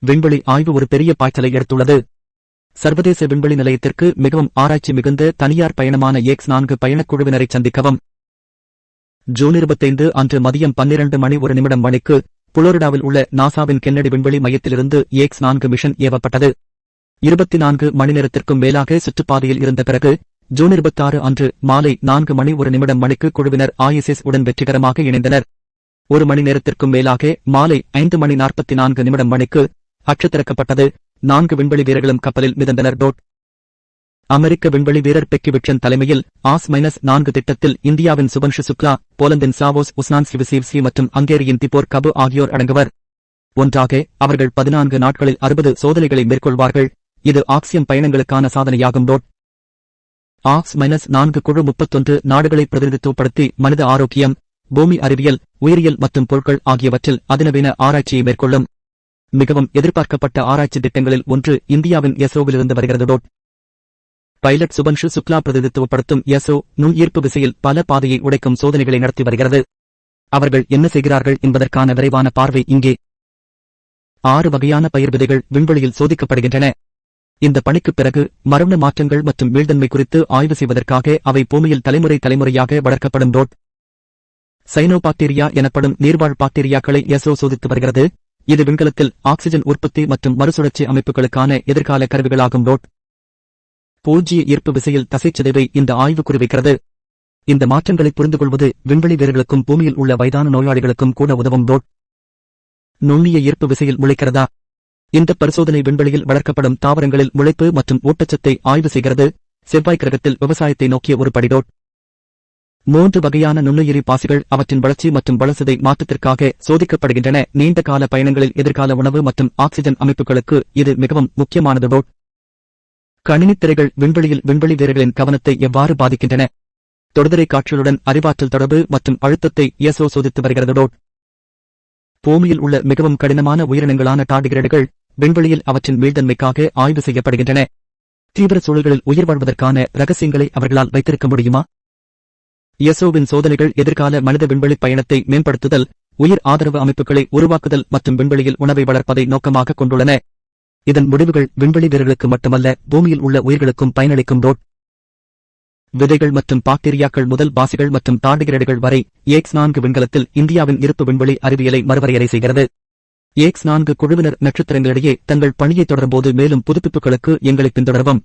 விண்வெளி ஆய்வு ஒரு பெரிய பாய்ச்சலை எடுத்துள்ளது. சர்வதேச விண்வெளி நிலையத்திற்கு மிகவும் ஆராய்ச்சி மிகுந்த தனியார் பயணமான X4 பயணக்குழுவினரை சந்திக்கவும். ஜூன் 25 அன்று மதியம் 12:01 மணிக்கு புளோரிடாவில் உள்ள நாசாவின் கென்னடி விண்வெளி மையத்திலிருந்து X4 மிஷன் ஏவப்பட்டது. 24 மணி நேரத்திற்கும் மேலாக சுற்றுப்பாதையில் இருந்த பிறகு ஜூன் 26 அன்று மாலை 4:01 மணிக்கு குழுவினர் ISS உடன் வெற்றிகரமாக இணைந்தனர். 1 மணி நேரத்திற்கும் மேலாக மாலை 5:44 மணிக்கு அச்சு திறக்கப்பட்டது. 4 விண்வெளி வீரர்களும் கப்பலில் மிதந்தனர். அமெரிக்க விண்வெளி வீரர் பெக்கி விட்சன் தலைமையில் AS-4 திட்டத்தில் இந்தியாவின் சுபன்ஷு சுக்லா, போலந்தின் சாவோஸ் உஸ்னான்ஸ்கிவிசிவ்ஸ்கி மற்றும் ஹங்கேரியின் திபோர் கபு ஆகியோர் அடங்குவர். ஒன்றாக அவர்கள் 14 நாட்களில் 60 சோதனைகளை மேற்கொள்வார்கள். இது ஆக்சியம் பயணங்களுக்கான சாதனையாகும். AS-4 குழு 31 நாடுகளை பிரதிநிதித்துவப்படுத்தி மனித ஆரோக்கியம், பூமி அறிவியல், உயிரியல் மற்றும் பொருட்கள் ஆகியவற்றில் அதிநவீன ஆராய்ச்சியை மேற்கொள்ளும். மிகவும் எதிர்பார்க்கப்பட்ட ஆராய்ச்சி திட்டங்களில் ஒன்று இந்தியாவின் ISROவிலிருந்து வருகிறது. பைலட் சுபன்ஷு சுக்லா பிரதிநிதித்துவப்படுத்தும் ISRO நுண்ஈர்ப்பு விசையில் பல பாதையை உடைக்கும் சோதனைகளை நடத்தி வருகிறது. அவர்கள் என்ன செய்கிறார்கள் என்பதற்கான விரைவான பார்வை இங்கே. 6 வகையான பயிர் விதைகள் விண்வெளியில் சோதிக்கப்படுகின்றன. இந்த பணிக்குப் பிறகு மரபணு மாற்றங்கள் மற்றும் மீள்தன்மை குறித்து ஆய்வு செய்வதற்காக அவை பூமியில் தலைமுறையாக வளர்க்கப்படும். சைனோபாக்டீரியா எனப்படும் நீர்வாழ் பாக்டீரியாக்களை ISRO சோதித்து வருகிறது. இது விண்கலத்தில் ஆக்சிஜன் உற்பத்தி மற்றும் மறுசுழற்சி அமைப்புகளுக்கான எதிர்கால கருவிகளாகும். பூஜ்ய ஈர்ப்பு விசையில் தசைச்சிதைவை இந்த ஆய்வு குறிவைக்கிறது. இந்த மாற்றங்களை புரிந்துகொள்வது விண்வெளி வீரர்களுக்கும் பூமியில் உள்ள வயதான நோயாளிகளுக்கும் கூட உதவும். நுண்ணிய ஈர்ப்பு விசையில் முளைக்கிறதா? இந்த பரிசோதனை விண்வெளியில் வளர்க்கப்படும் தாவரங்களில் முளைப்பு மற்றும் ஊட்டச்சத்தை ஆய்வு செய்கிறது. செவ்வாய் கிரகத்தில் விவசாயத்தை நோக்கிய ஒரு படி. 3 வகையான நுண்ணுயிரி பாசிகள் அவற்றின் வளர்ச்சி மற்றும் வளர்ச்சிதை மாற்றத்திற்காக சோதிக்கப்படுகின்றன. நீண்ட கால பயணங்களில் எதிர்கால உணவு மற்றும் ஆக்சிஜன் அமைப்புகளுக்கு இது மிகவும் முக்கியமானது. கணினித் திரைகள் விண்வெளியில் விண்வெளி வீரர்களின் கவனத்தை எவ்வாறு பாதிக்கின்றன? தொடுதிரை காட்சிகளுடன் அறிவாற்றல் தொடர்பு மற்றும் அழுத்தத்தை ISRO சோதித்து வருகிறது. பூமியில் உள்ள மிகவும் கடினமான உயிரினங்களான டார்டிகிரேடுகள் விண்வெளியில் அவற்றின் மீள்தன்மைக்காக ஆய்வு செய்யப்படுகின்றன. தீவிர சூழல்களில் உயிர் வாழ்வதற்கான ரகசியங்களை அவர்களால் வைத்திருக்க முடியுமா? ISROவின் சோதனைகள் எதிர்கால மனித விண்வெளி பயணத்தை மேம்படுத்துதல், உயிர் ஆதரவு அமைப்புகளை உருவாக்குதல் மற்றும் விண்வெளியில் உணவை வளர்ப்பதை நோக்கமாக கொண்டுள்ளன. இதன் முடிவுகள் விண்வெளி வீரர்களுக்கு மட்டுமல்ல, பூமியில் உள்ள உயிர்களுக்கும் பயனளிக்கும். விதைகள் மற்றும் பாக்டீரியாக்கள் முதல் பாசிகள் மற்றும் டார்டிகிரேடுகள் வரை X4 விண்கலத்தில் இந்தியாவின் இருப்பு விண்வெளி அறிவியலை மறுவரையறை செய்கிறது. X4 குழுவினர் நட்சத்திரங்களிடையே தங்கள் பணியை தொடரும்போது மேலும் புதுப்பிப்புகளுக்கு எங்களை பின்தொடரவும்.